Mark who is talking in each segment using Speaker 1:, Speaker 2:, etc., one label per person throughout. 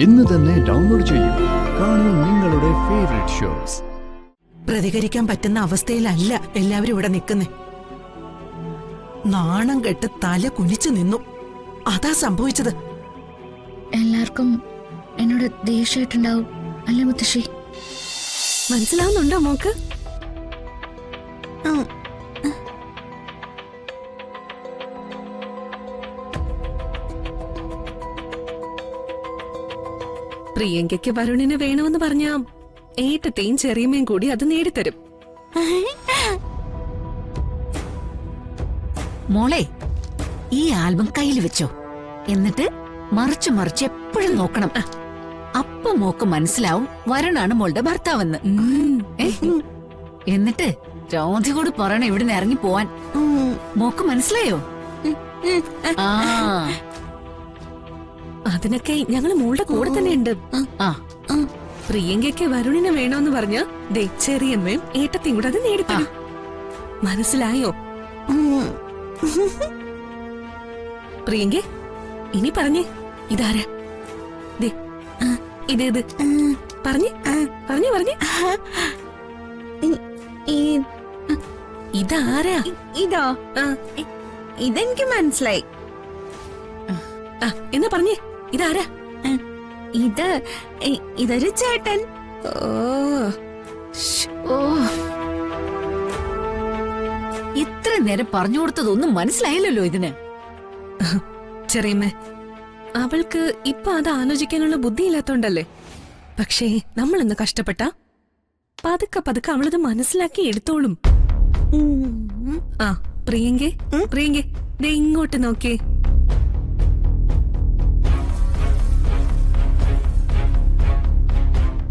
Speaker 1: ഇന്ന് തന്നെ ഡൗൺലോഡ് ചെയ്യൂ. കാണൂ നിങ്ങളുടെ ഫേവറേറ്റ് ഷോസ്.
Speaker 2: പ്രതികരിക്കാൻ പറ്റുന്ന അവസ്ഥയിലല്ല എല്ലാവരും ഇവിടെ നിൽക്കുന്നേ. നാണം കെട്ട് തല കുനിച്ചു നിന്നു. അതാ സംഭവിച്ചത്.
Speaker 3: എല്ലാവർക്കും എന്നോട് ദേഷ്യമായിട്ടുണ്ടാവും അല്ലേ മുത്തശ്ശി?
Speaker 4: മനസ്സിലാവുന്നുണ്ടോ മോക്ക്? പ്രിയങ്കയ്ക്ക് വരുണിനെ വേണമെന്ന് പറഞ്ഞാ ഏട്ടത്തെയും ചെറിയമ്മയും കൂടി അത് നേടിത്തരും.
Speaker 5: മോളെ, ഈ ആൽബം കയ്യിൽ വെച്ചോ. എന്നിട്ട് മറിച്ച് മറിച്ച് എപ്പോഴും നോക്കണം. അപ്പൊ മോക്ക് മനസ്സിലാവും വരുണാണ് മോളുടെ ഭർത്താവെന്ന്. എന്നിട്ട് രാധികോട് പറയണം ഇവിടുന്ന് ഇറങ്ങി പോവാൻ. മോക്ക് മനസ്സിലായോ? ആ,
Speaker 4: അതിനൊക്കെ ഞങ്ങള് മോളുടെ കൂടെ തന്നെ ഉണ്ട്.
Speaker 5: ആ,
Speaker 4: പ്രിയങ്കയ്ക്ക് വരുണിനെ വേണമെന്ന് പറഞ്ഞ ദേ ചെറിയമ്മയും ഏട്ടത്തെയും കൂടെ അത് നേടിത്തരും. മനസ്സിലായോ? പ്രിയങ്ക, ഇനി പറഞ്ഞേ, ഇതാരാ? ദേ ഇതേത്? പറഞ്ഞേ പറഞ്ഞേ പറഞ്ഞേ. ഇതാരാ?
Speaker 6: ഇതോ? ഇതെനിക്ക് മനസ്സിലായി.
Speaker 4: എന്നാ പറഞ്ഞേ, ഇതാരാ?
Speaker 6: ഇതൊരു ചേട്ടൻ.
Speaker 5: ഓ, ഇത്ര നേരം പറഞ്ഞു കൊടുത്തതൊന്നും മനസ്സിലായില്ലല്ലോ ഇതിന്.
Speaker 4: ചെറിയമ്മ, അവൾക്ക് ഇപ്പൊ അത് ആലോചിക്കാനുള്ള ബുദ്ധിയില്ലാത്തോണ്ടല്ലേ. പക്ഷേ നമ്മളിന്ന് കഷ്ടപ്പെട്ട പതുക്കെ പതുക്കെ അവളത് മനസ്സിലാക്കി എടുത്തോളും. ആ പ്രിയങ്കേ, പ്രിയങ്കേ ദേ ഇങ്ങോട്ട് നോക്കിയേ.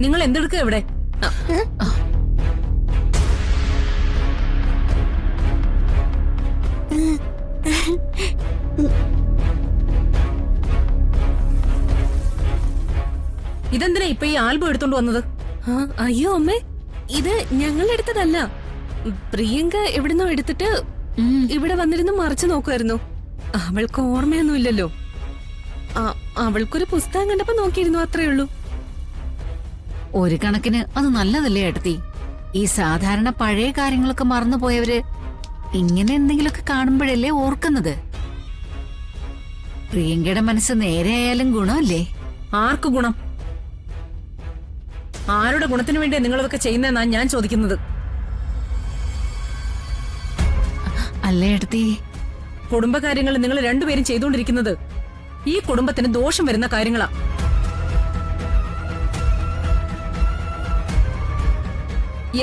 Speaker 5: നിങ്ങൾ എന്തെടുക്കുക ഇവിടെ? ഇതെന്തിനാ ഇപ്പൊ ഈ ആൽബം എടുത്തോണ്ട് വന്നത്?
Speaker 4: അയ്യോ അമ്മേ, ഇത് ഞങ്ങൾ എടുത്തതല്ല. പ്രിയങ്ക എവിടുന്നോ എടുത്തിട്ട് ഇവിടെ വന്നിരുന്ന് മറിച്ചു നോക്കുമായിരുന്നു. അവൾക്ക് ഓർമ്മയൊന്നുമില്ലല്ലോ. അവൾക്കൊരു പുസ്തകം കണ്ടപ്പോ നോക്കിയിരുന്നു, അത്രേ ഉള്ളൂ.
Speaker 5: ഒരു കണക്കിന് അത് നല്ലതല്ലേ ഏട്ടത്തി? ഈ സാധാരണ പഴയ കാര്യങ്ങളൊക്കെ മറന്നുപോയവര് ഇങ്ങനെ എന്തെങ്കിലുമൊക്കെ കാണുമ്പോഴല്ലേ ഓർക്കുന്നത്. പ്രിയങ്കയുടെ മനസ്സ് നേരെയായാലും ഗുണമല്ലേ?
Speaker 7: ആർക്ക് ഗുണം? ആരുടെ ഗുണത്തിന് വേണ്ടിയാ നിങ്ങളിതൊക്കെ ചെയ്യുന്നതെന്നാ ഞാൻ ചോദിക്കുന്നത്.
Speaker 5: അല്ലേ ഏട്ടത്തി?
Speaker 7: കുടുംബകാര്യങ്ങൾ നിങ്ങൾ രണ്ടുപേരും ചെയ്തുകൊണ്ടിരിക്കുന്നത് ഈ കുടുംബത്തിന് ദോഷം വരുന്ന കാര്യങ്ങളാ.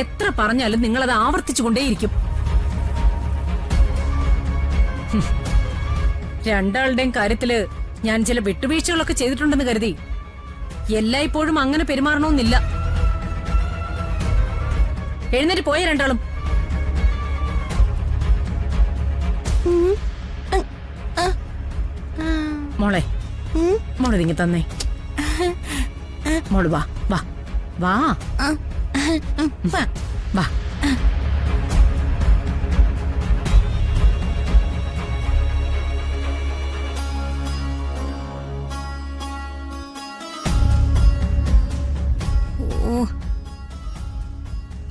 Speaker 7: എത്ര പറഞ്ഞാലും നിങ്ങളത് ആവർത്തിച്ചുകൊണ്ടേയിരിക്കും. രണ്ടാളുടെയും കാര്യത്തില് ഞാൻ ചില വിട്ടുവീഴ്ചകളൊക്കെ ചെയ്തിട്ടുണ്ടെന്ന് കരുതി എല്ലായ്പ്പോഴും അങ്ങനെ പെരുമാറണമെന്നില്ല. എഴുന്നേറ്റ് പോയ രണ്ടാളും. മോളെ, മോളെ ഇങ്ങ തന്നേ. മോള് വാ വാ വാ വാ.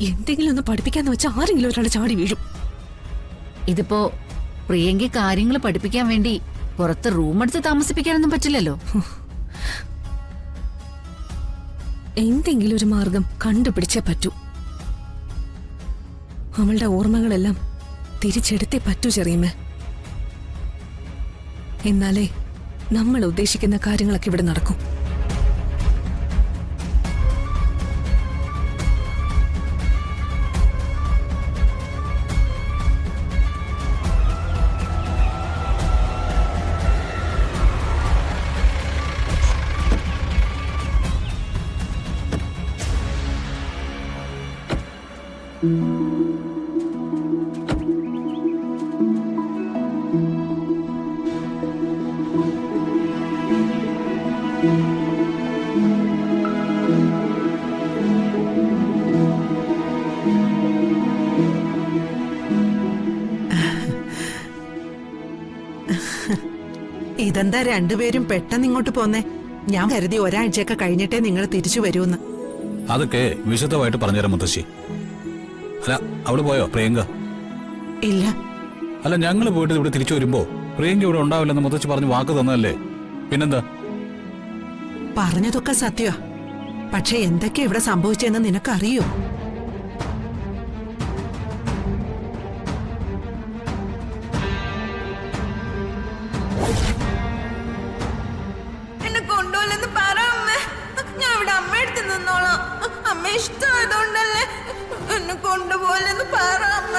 Speaker 4: എന്തെങ്കിലും ഒന്ന് പഠിപ്പിക്കാന്ന് വെച്ചാൽ ആരെങ്കിലും ഒരാളെ ചാടി വീഴും.
Speaker 5: ഇതിപ്പോ പ്രിയങ്ക കാര്യങ്ങൾ പഠിപ്പിക്കാൻ വേണ്ടി പുറത്ത് റൂമെടുത്ത് താമസിപ്പിക്കാനൊന്നും പറ്റില്ലല്ലോ.
Speaker 4: എന്തെങ്കിലും ഒരു മാർഗം കണ്ടുപിടിച്ചേ പറ്റൂ. അവളുടെ ഓർമ്മകളെല്ലാം തിരിച്ചെടുത്തേ പറ്റൂ ചെറിയമ്മ. എന്നാലേ നമ്മൾ ഉദ്ദേശിക്കുന്ന കാര്യങ്ങളൊക്കെ ഇവിടെ നടക്കും.
Speaker 2: ഇതെന്താ രണ്ടുപേരും പെട്ടെന്ന് ഇങ്ങോട്ട് പോന്നേ? ഞാൻ കരുതി ഒരാഴ്ചയൊക്കെ കഴിഞ്ഞിട്ടേ നിങ്ങൾ തിരിച്ചു വരൂന്ന്.
Speaker 8: അതൊക്കെ വിശദമായിട്ട് പറഞ്ഞുതരാം മുത്തശ്ശി. അല്ല, അവള് പോയോ പ്രിയങ്ക?
Speaker 2: ഇല്ല,
Speaker 8: അല്ല, ഞങ്ങള് പോയിട്ട് ഇവിടെ തിരിച്ചു വരുമ്പോ പ്രിയങ്ക ഇവിടെ ഉണ്ടാവില്ലെന്ന് മുത്തശ്ശി പറഞ്ഞ് വാക്ക് തന്നതല്ലേ, പിന്നെന്താ?
Speaker 2: പറഞ്ഞതൊക്കെ സത്യമാ. പക്ഷെ എന്തൊക്കെയാ ഇവിടെ സംഭവിച്ചെന്ന് നിനക്കറിയോ?
Speaker 6: എന്നെ കൊണ്ടുപോലെന്ന് പറ അമ്മ. ഞാൻ ഇവിടെ അമ്മ എടുത്ത് നിന്നോളാം. അമ്മ ഇഷ്ടമായതുകൊണ്ടല്ലേ എന്നെ കൊണ്ടുപോലെന്ന് പറ അമ്മ.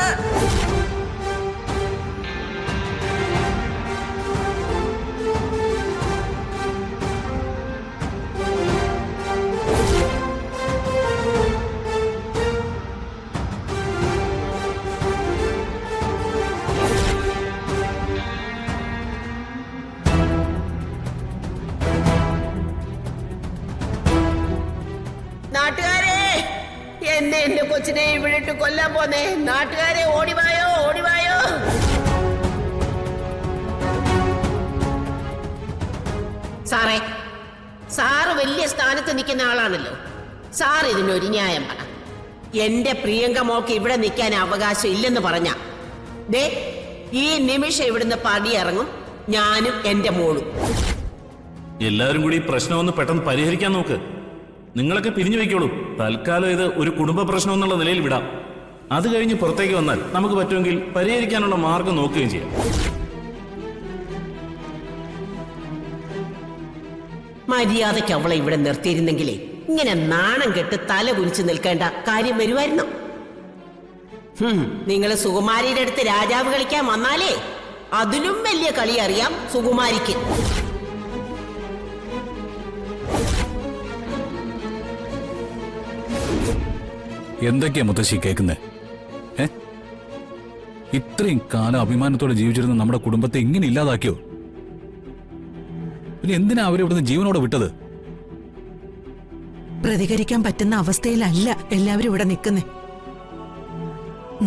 Speaker 9: നാട്ടുകാരെ, എന്റെ കൊച്ചിനെ ഇവിടെ ഇട്ട് കൊല്ലാൻ പോന്നേ. നാട്ടുകാരെ, ഓടിവായോ, ഓടിവായോ. സാറേ, സാറ് വലിയ സ്ഥാനത്ത് നിൽക്കുന്ന ആളാണല്ലോ. സാർ ഇതിനൊരു ന്യായം പറ. എന്റെ പ്രിയങ്ക മോൾക്ക് ഇവിടെ നിൽക്കാൻ അവകാശം ഇല്ലെന്ന് പറഞ്ഞ ദേ ഈ നിമിഷം ഇവിടുന്ന് പടിയിറങ്ങും ഞാനും എന്റെ മോളും.
Speaker 10: എല്ലാവരും കൂടി ഈ പ്രശ്നം ഒന്ന് പെട്ടെന്ന് പരിഹരിക്കാൻ നോക്ക്. നിങ്ങളൊക്കെ പിരിഞ്ഞു വെക്കോളൂ. തൽക്കാലം ഇത് ഒരു കുടുംബ പ്രശ്നം എന്നുള്ള നിലയിൽ വിടാം. അത് കഴിഞ്ഞ് പുറത്തേക്ക് വന്നാൽ നമുക്ക് പറ്റുമെങ്കിൽ പരിഹരിക്കാനുള്ള മാർഗം നോക്കുകയും ചെയ്യാം.
Speaker 9: മര്യാദയ്ക്ക് അവളെ ഇവിടെ നിർത്തിയിരുന്നെങ്കിലേ ഇങ്ങനെ നാണം കെട്ട് തല കുനിച്ച് നിൽക്കേണ്ട കാര്യം വരുമായിരുന്നു. നിങ്ങൾ സുകുമാരിയുടെ അടുത്ത് രാജാവ് കളിക്കാൻ വന്നാലേ അതിലും വലിയ കളി അറിയാം സുകുമാരിക്ക്.
Speaker 8: എന്തൊക്കെയാ മുത്തശ്ശി കേൾക്കുന്നേ? ഇത്രയും കാലം അഭിമാനത്തോടെ ജീവിച്ചിരുന്ന നമ്മുടെ കുടുംബത്തെ ഇങ്ങനെ ഇല്ലാതാക്കിയോ? പിന്നെ എന്തിനാ അവരിവിടുന്ന് ജീവനോടെ വിട്ടത്?
Speaker 2: പ്രതികരിക്കാൻ പറ്റുന്ന അവസ്ഥയിലല്ല എല്ലാവരും ഇവിടെ നിൽക്കുന്നേ.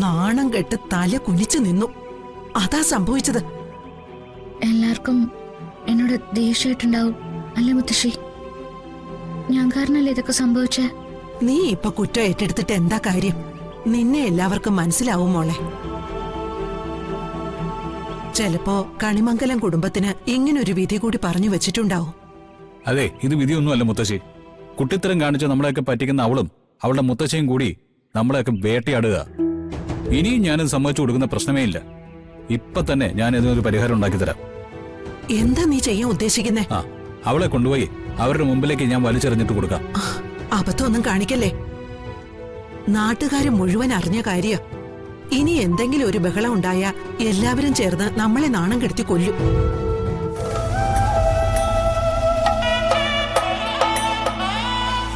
Speaker 2: നാണം കെട്ട് തല കുനിച്ചു നിന്നു. അതാ സംഭവിച്ചത്.
Speaker 3: എല്ലാവർക്കും എന്നോട് ദേഷ്യമായിട്ടുണ്ടാവും അല്ലേ മുത്തശ്ശി? ഞാൻ കാരണല്ലേ ഇതൊക്കെ സംഭവിച്ചേ?
Speaker 2: നീ ഇപ്പൊ കുറ്റം ഏറ്റെടുത്തിട്ട് എന്താ കാര്യം? നിന്നെ എല്ലാവർക്കും മനസ്സിലാവും മോളെ. ചിലപ്പോ കണിമംഗലം കുടുംബത്തിന് ഇങ്ങനൊരു വിധി കൂടി പറഞ്ഞു വെച്ചിട്ടുണ്ടാവും.
Speaker 8: അതെ, ഇത് വിധിയൊന്നുമല്ല മുത്തശ്ശി. കുട്ടിത്തരം കാണിച്ച് നമ്മളെയൊക്കെ പറ്റിക്കുന്ന അവളും അവളുടെ മുത്തശ്ശിയും കൂടി നമ്മളെയൊക്കെ വേട്ടയാടുക. ഇനിയും ഞാനിത് സമ്മതിച്ചു കൊടുക്കുന്ന പ്രശ്നമേ ഇല്ല. ഇപ്പൊ തന്നെ ഞാൻ ഇതിനൊരു പരിഹാരം ഉണ്ടാക്കി തരാം.
Speaker 2: എന്താ നീ ചെയ്യാൻ ഉദ്ദേശിക്കുന്നേ?
Speaker 8: ആ, അവളെ കൊണ്ടുപോയി അവരുടെ മുമ്പിലേക്ക് ഞാൻ വലിച്ചെറിഞ്ഞിട്ട് കൊടുക്കാം.
Speaker 2: അബദ്ധമൊന്നും കാണിക്കല്ലേ. നാട്ടുകാര് മുഴുവൻ അറിഞ്ഞ കാര്യം. ഇനി എന്തെങ്കിലും ഒരു ബഹളം ഉണ്ടായാ എല്ലാവരും ചേർന്ന് നമ്മളെ നാണം കെടുത്തി കൊല്ലും.